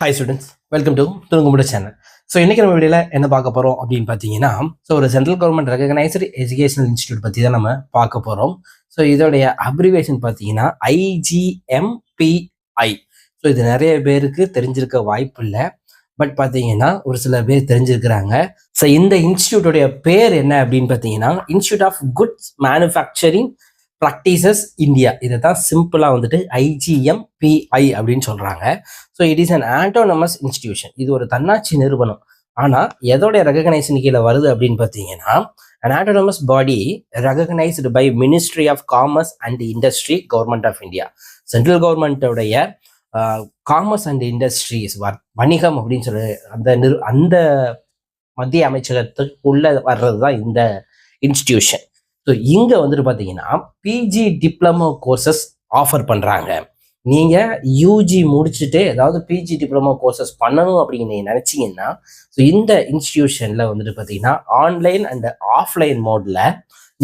Hi students, welcome to துணுங்குமுட channel. So இன்றைக்கி நம்ம வீடியோவில் என்ன பார்க்க போகிறோம் அப்படின்னு பார்த்தீங்கன்னா, ஒரு central government recognised educational institute பற்றி தான் நம்ம பார்க்க போகிறோம். ஸோ இதோடைய அப்ரிவேஷன் பார்த்தீங்கன்னா IGMPI. ஸோ இது நிறைய பேருக்கு தெரிஞ்சிருக்க வாய்ப்பு இல்லை, பட் பார்த்தீங்கன்னா ஒரு சில பேர் தெரிஞ்சிருக்கிறாங்க. ஸோ இந்த இன்ஸ்டியூட்டோடைய பேர் என்ன அப்படின்னு பார்த்தீங்கன்னா, institute of goods manufacturing practices India. இதை தான் சிம்பிளாக வந்துட்டு IGMPI அப்படின்னு சொல்கிறாங்க. So it is an autonomous institution. இது ஒரு தன்னாட்சி நிறுவனம். ஆனால் எதோடைய ரெகனைசேஷன் கீழே வருது அப்படின்னு பார்த்தீங்கன்னா, an autonomous body recognized by Ministry of Commerce and Industry, Government of India. Central கவர்மெண்ட்டோடைய காமர்ஸ் அண்ட் இண்டஸ்ட்ரீஸ், வணிகம் அப்படின்னு சொல்லி அந்த மத்திய அமைச்சகத்துக்குள்ள வர்றது தான் இந்த இன்ஸ்டிடியூஷன். ஸோ இங்கே வந்துட்டு பார்த்தீங்கன்னா பிஜி டிப்ளமோ கோர்சஸ் ஆஃபர் பண்ணுறாங்க. நீங்கள் யூஜி முடிச்சுட்டு ஏதாவது பிஜி டிப்ளமோ கோர்சஸ் பண்ணணும் அப்படின்னு நீங்கள் நினச்சிங்கன்னா, ஸோ இந்த இன்ஸ்டிடியூஷனில் வந்துட்டு பார்த்தீங்கன்னா ஆன்லைன் அண்ட் ஆஃப்லைன் மோடில்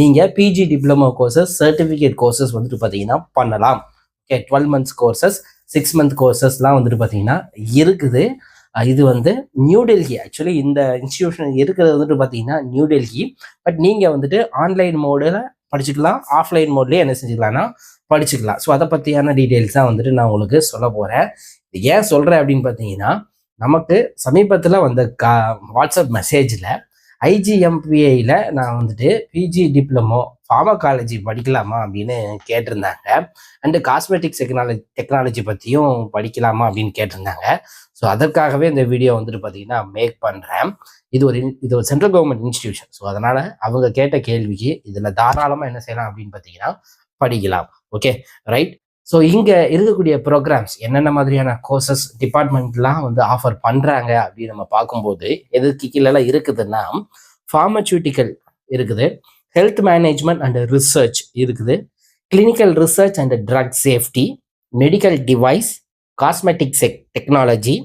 நீங்கள் PG diploma courses, certificate courses வந்துட்டு பார்த்தீங்கன்னா பண்ணலாம். ஓகே, 12 months கோர்சஸ், 6 month கோர்சஸ்லாம் வந்துட்டு பார்த்தீங்கன்னா இருக்குது. இது வந்து நியூ டெல்லி. ஆக்சுவலி இந்த இன்ஸ்டிடியூஷன் இருக்கிறது வந்துட்டு பார்த்தீங்கன்னா நியூ டெல்லி. பட் நீங்கள் வந்துட்டு ஆன்லைன் மோடில் படிச்சுக்கலாம், ஆஃப்லைன் மோட்லேயே என்ன செஞ்சுக்கலாம்னா படிச்சுக்கலாம். ஸோ அதை பற்றியான டீட்டெயில்ஸ் தான் வந்துட்டு நான் உங்களுக்கு சொல்ல போகிறேன். இது ஏன் சொல்கிறேன் அப்படின்னு பார்த்தீங்கன்னா, நமக்கு சமீபத்தில் வந்த வாட்ஸ்அப் மெசேஜில் IGMPIயில் நான் வந்துட்டு பிஜி டிப்ளமோ ஃபார்மகாலஜி படிக்கலாமா அப்படின்னு கேட்டிருந்தாங்க. அண்டு காஸ்மெட்டிக்ஸ் டெக்னாலஜி பற்றியும் படிக்கலாமா அப்படின்னு கேட்டிருந்தாங்க. ஸோ அதற்காகவே இந்த வீடியோ வந்துட்டு பார்த்தீங்கன்னா மேக் பண்ணுறேன். இது ஒரு சென்ட்ரல் கவர்மெண்ட் இன்ஸ்டிடியூஷன். ஸோ அதனால் அவங்க கேட்ட கேள்விக்கு இதில் தாராளமாக என்ன செய்யலாம் அப்படின்னு பார்த்தீங்கன்னா படிக்கலாம். Okay, right. ஸோ இங்கே இருக்கக்கூடிய ப்ரோக்ராம்ஸ் என்னென்ன மாதிரியான கோர்சஸ் டிபார்ட்மெண்ட்லாம் வந்து ஆஃபர் பண்ணுறாங்க அப்படின்னு நம்ம பார்க்கும்போது எதுக்கு கீழே இருக்குதுன்னா, ஃபார்மசூட்டிக்கல் இருக்குது, ஹெல்த் மேனேஜ்மெண்ட் அண்ட் ரிசர்ச் இருக்குது, clinical research and drug safety, medical device, cosmetic technology,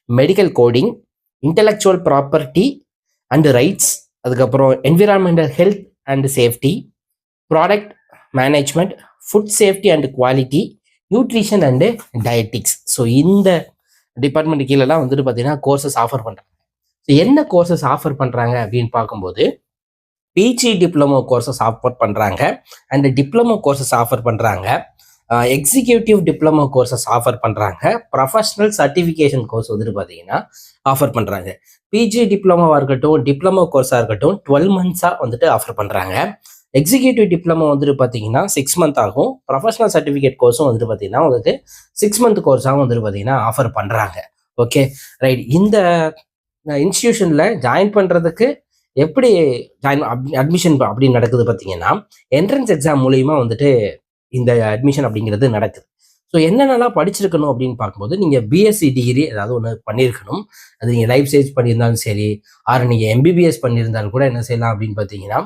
medical coding, intellectual property and rights, அதுக்கப்புறம் environmental health and safety, product management, food safety and quality, nutrition and dietetics. So இந்த department கீழெல்லாம் வந்துட்டு பார்த்தீங்கன்னா courses offer பண்ணுறாங்க. So என்ன courses offer பண்ணுறாங்க அப்படின்னு பார்க்கும்போது பிஜி டிப்ளமோ கோர்சஸ் ஆஃபர் பண்ணுறாங்க, அண்ட் டிப்ளமோ கோர்சஸ் ஆஃபர் பண்ணுறாங்க, எக்ஸிக்யூட்டிவ் டிப்ளமோ கோர்சஸ் ஆஃபர் பண்ணுறாங்க, ப்ரொஃபஷனல் சர்டிஃபிகேஷன் கோர்ஸ் வந்துட்டு பார்த்தீங்கன்னா ஆஃபர் பண்ணுறாங்க. பிஜி டிப்ளமோவாக இருக்கட்டும், டிப்ளமோ கோர்ஸாக இருக்கட்டும் 12 months வந்துட்டு ஆஃபர் பண்ணுறாங்க. எக்ஸிக்யூட்டிவ் டிப்ளமோ வந்துட்டு பார்த்தீங்கன்னா 6 months ஆகும். ப்ரொஃபஷனல் சர்டிஃபிகேட் கோர்ஸும் வந்துட்டு பார்த்தீங்கன்னா உங்களுக்கு 6 month கோர்ஸாகவும் வந்துட்டு பார்த்தீங்கன்னா ஆஃபர் பண்ணுறாங்க. Okay, right. இந்த இன்ஸ்டிடியூஷனில் ஜாயின் பண்ணுறதுக்கு எப்படி அட்மிஷன் அப்படி நடக்குது பார்த்தீங்கன்னா, என்ட்ரன்ஸ் எக்ஸாம் மூலியமா வந்துட்டு இந்த அட்மிஷன் அப்படிங்கிறது நடக்குது. ஸோ என்னென்னலாம் படிச்சிருக்கணும் அப்படின்னு பார்க்கும்போது, நீங்கள் பிஎஸ்சி டிகிரி ஏதாவது ஒன்று பண்ணியிருக்கணும். அது நீங்கள் லைஃப் சயின்ஸ் பண்ணியிருந்தாலும் சரி, ஆறு நீங்கள் எம்பிபிஎஸ் பண்ணியிருந்தாலும் கூட என்ன செய்யலாம் அப்படின்னு பார்த்தீங்கன்னா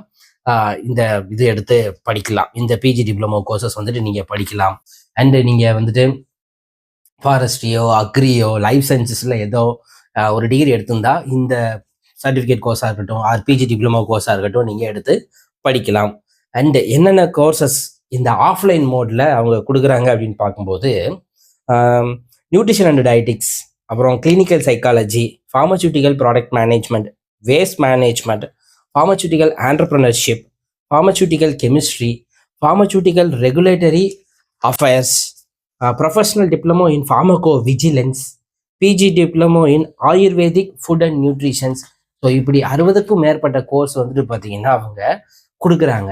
இந்த இது எடுத்து படிக்கலாம். இந்த பிஜி டிப்ளமோ கோர்சஸ் வந்துட்டு நீங்கள் படிக்கலாம். அண்டு நீங்கள் வந்துட்டு ஃபாரஸ்ட்ரியோ, அக்ரியோ, லைஃப் சயின்சஸில் ஏதோ ஒரு டிகிரி எடுத்திருந்தா இந்த சர்டிஃபிகேட் கோர்ஸாக இருக்கட்டும், பிஜி டிப்ளமோ கோர்ஸாக இருக்கட்டும் நீங்கள் எடுத்து படிக்கலாம். அண்டு என்னென்ன கோர்சஸ் இந்த ஆஃப்லைன் மோடில் அவங்க கொடுக்குறாங்க அப்படின்னு பார்க்கும்போது, நியூட்ரிஷன் அண்ட் டயட்டிக்ஸ், அப்புறம் clinical psychology, pharmaceutical product management, waste management, pharmaceutical entrepreneurship, pharmaceutical chemistry, pharmaceutical regulatory affairs, professional diploma in pharmacovigilance, PG diploma in Ayurvedic food and nutrition. So இப்படி 60க்கும் மேற்பட்ட கோர்ஸ் வந்துட்டு பார்த்தீங்கன்னா அவங்க கொடுக்குறாங்க.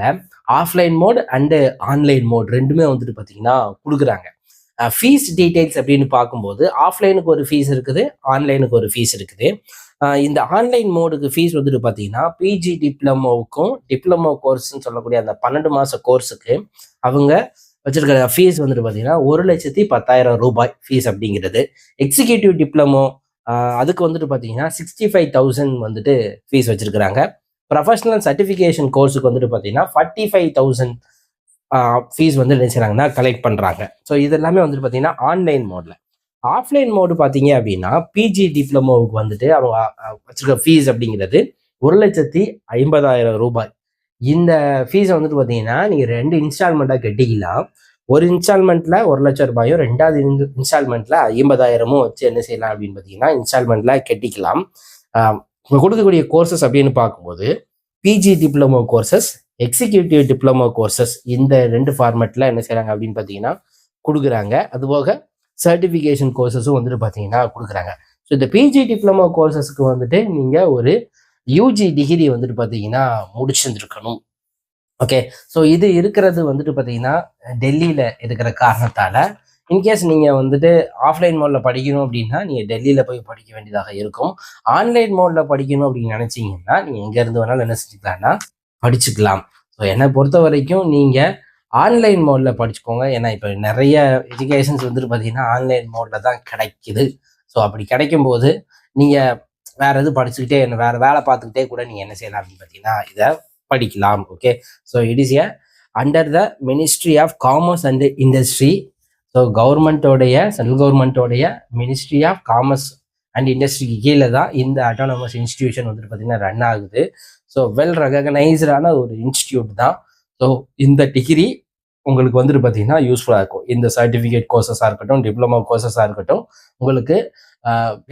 Offline mode and online mode ரெண்டுமே வந்துட்டு பார்த்தீங்கன்னா கொடுக்குறாங்க. ஃபீஸ் டீட்டெயில்ஸ் அப்படின்னு பார்க்கும்போது ஆஃப்லைனுக்கு ஒரு ஃபீஸ் இருக்குது, ஆன்லைனுக்கு ஒரு ஃபீஸ் இருக்குது. இந்த ஆன்லைன் மோடுக்கு ஃபீஸ் வந்துட்டு பார்த்தீங்கன்னா பிஜி டிப்ளமோவுக்கும் டிப்ளமோ கோர்ஸ்ன்னு சொல்லக்கூடிய அந்த 12 மாத கோர்ஸுக்கு அவங்க வச்சிருக்கிற ஃபீஸ் வந்துட்டு பார்த்தீங்கன்னா 1,10,000 ரூபாய் ஃபீஸ் அப்படிங்கிறது. எக்ஸிக்யூட்டிவ் டிப்ளமோ அதுக்கு வந்துட்டு பார்த்தீங்கன்னா 65,000 வந்துட்டு ஃபீஸ் வச்சிருக்கிறாங்க. ப்ரொஃபஷனல் சர்டிஃபிகேஷன் கோர்ஸுக்கு வந்துட்டு பார்த்தீங்கன்னா 45,000 ஃபீஸ் வந்து என்ன செய்கிறாங்கன்னா கலெக்ட் பண்ணுறாங்க. ஸோ இது எல்லாமே வந்துட்டு பார்த்தீங்கன்னா ஆன்லைன் மோடில். ஆஃப்லைன் மோடு பார்த்தீங்க அப்படின்னா பிஜி டிப்ளமோவுக்கு வந்துட்டு அவங்க வச்சிருக்க ஃபீஸ் அப்படிங்கிறது 1,50,000 ரூபாய். இந்த ஃபீஸை வந்துட்டு பார்த்தீங்கன்னா நீங்கள் 2 இன்ஸ்டால்மெண்ட்டாக கட்டிக்கலாம். ஒரு இன்ஸ்டால்மெண்ட்ல 1,00,000 ரூபாயும், 2வது இன்ஸ்டால்மெண்ட்ல 50,000 வச்சு என்ன செய்யலாம் அப்படின்னு பார்த்தீங்கன்னா இன்ஸ்டால்மெண்ட்ல கட்டிக்கலாம். இப்போ கொடுக்கக்கூடிய கோர்சஸ் அப்படின்னு பார்க்கும்போது PG diploma courses, executive diploma courses, இந்த 2 ஃபார்மேட்ல என்ன செய்யறாங்க அப்படின்னு பார்த்தீங்கன்னா கொடுக்குறாங்க. அதுபோக சர்டிஃபிகேஷன் கோர்சஸும் வந்துட்டு பார்த்தீங்கன்னா கொடுக்குறாங்க. ஸோ இந்த பிஜி டிப்ளமோ கோர்சஸ்க்கு வந்துட்டு நீங்கள் ஒரு யூஜி டிகிரி வந்துட்டு பார்த்தீங்கன்னா முடிச்சிருந்துருக்கணும். ஓகே, ஸோ இது இருக்கிறது வந்துட்டு பார்த்தீங்கன்னா டெல்லியில் இருக்கிற காரணத்தால் இன்கேஸ் நீங்கள் வந்துட்டு ஆஃப்லைன் மோடில் படிக்கணும் அப்படின்னா நீங்கள் டெல்லியில் போய் படிக்க வேண்டியதாக இருக்கும். ஆன்லைன் மோடில் படிக்கணும் அப்படின்னு நினச்சிங்கன்னா நீங்கள் எங்கேருந்து வேணாலும் என்ன செஞ்சுக்கலாம்னா படிச்சுக்கலாம். ஸோ என்னை பொறுத்த வரைக்கும் நீங்கள் ஆன்லைன் மோடில் படிச்சுக்கோங்க. ஏன்னா இப்போ நிறைய எஜுகேஷன்ஸ் வந்துட்டு பார்த்தீங்கன்னா ஆன்லைன் மோடில் தான் கிடைக்குது. ஸோ அப்படி கிடைக்கும் போது நீங்கள் வேற எது படிச்சுக்கிட்டே வேற வேலை பார்த்துக்கிட்டே கூட நீங்கள் என்ன செய்யலாம் அப்படின்னு பார்த்தீங்கன்னா இதை படிக்கலாம். Okay, so it is a under the ministry of commerce and industry. So கவர்மெண்ட்டோடைய சென்ட்ரல் கவர்மெண்ட்டோடைய மினிஸ்ட்ரி ஆஃப் காமர்ஸ் அண்ட் இண்டஸ்ட்ரிக்கு கீழே தான் இந்த அட்டானமஸ் இன்ஸ்டிடியூஷன் வந்துட்டு பார்த்தீங்கன்னா ரன் ஆகுது. ஸோ வெல் ரெகனைஸ்டான ஒரு இன்ஸ்டிடியூட் தான். ஸோ இந்த டிகிரி உங்களுக்கு வந்துட்டு பார்த்தீங்கன்னா யூஸ்ஃபுல்லாக இருக்கும். இந்த சர்டிஃபிகேட் கோர்சஸாக இருக்கட்டும், டிப்ளமோ கோர்சஸாக இருக்கட்டும், உங்களுக்கு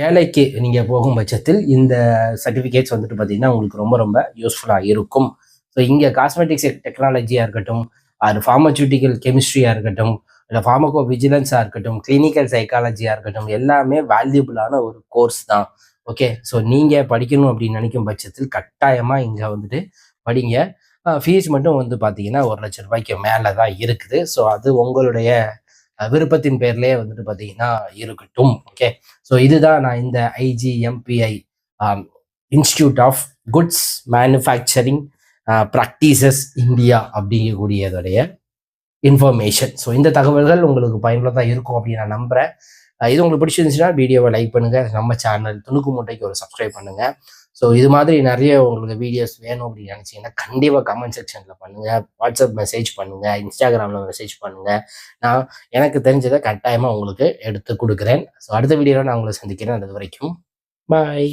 வேலைக்கு நீங்கள் போகும் பட்சத்தில் இந்த சர்டிஃபிகேட்ஸ் வந்துட்டு பார்த்தீங்கன்னா உங்களுக்கு ரொம்ப ரொம்ப யூஸ்ஃபுல்லாக இருக்கும். ஸோ இங்கே காஸ்மெட்டிக்ஸ் டெக்னாலஜியாக இருக்கட்டும், அது ஃபார்மசூட்டிக்கல் கெமிஸ்ட்ரியாக இருக்கட்டும், இல்லை ஃபார்மகோ விஜிலன்ஸாக இருக்கட்டும், கிளினிக்கல் சைக்காலஜியாக இருக்கட்டும், எல்லாமே வேல்யூபிளான ஒரு கோர்ஸ் தான். ஓகே, ஸோ நீங்கள் படிக்கணும் அப்படின்னு நினைக்கும் பட்சத்தில் கட்டாயமாக இங்கே வந்துட்டு படிங்க. ஃபீஸ் மட்டும் வந்து பார்த்தீங்கன்னா 1,00,000 ரூபாய்க்கு மேலே தான் இருக்குது. ஸோ அது உங்களுடைய விருப்பத்தின் பேர்லேயே வந்துட்டு பார்த்தீங்கன்னா இருக்கட்டும். ஓகே, ஸோ இதுதான் நான் இந்த IGMPI institute of goods manufacturing practices India அப்படிங்கக்கூடியதுடைய இன்ஃபர்மேஷன். ஸோ இந்த தகவல்கள் உங்களுக்கு பயனுள்ளதாக இருக்கும் அப்படின்னு நான் நம்புகிறேன். இது உங்களுக்கு பிடிச்சிருந்துச்சுன்னா வீடியோவை லைக் பண்ணுங்கள். நம்ம சேனல் துணுக்கு மூட்டைக்கு ஒரு சப்ஸ்கிரைப் பண்ணுங்கள். ஸோ இது மாதிரி நிறைய உங்களுக்கு வீடியோஸ் வேணும் அப்படின்னு நினச்சிங்கன்னா கண்டிப்பாக கமெண்ட் செக்ஷனில் பண்ணுங்கள், வாட்ஸ்அப் மெசேஜ் பண்ணுங்கள், இன்ஸ்டாகிராமில் மெசேஜ் பண்ணுங்கள். நான் எனக்கு தெரிஞ்சதை கட்டாயமாக உங்களுக்கு எடுத்து கொடுக்குறேன். ஸோ அடுத்த வீடியோவில் நான் உங்களை சந்திக்கிறேன். அது வரைக்கும் பாய்.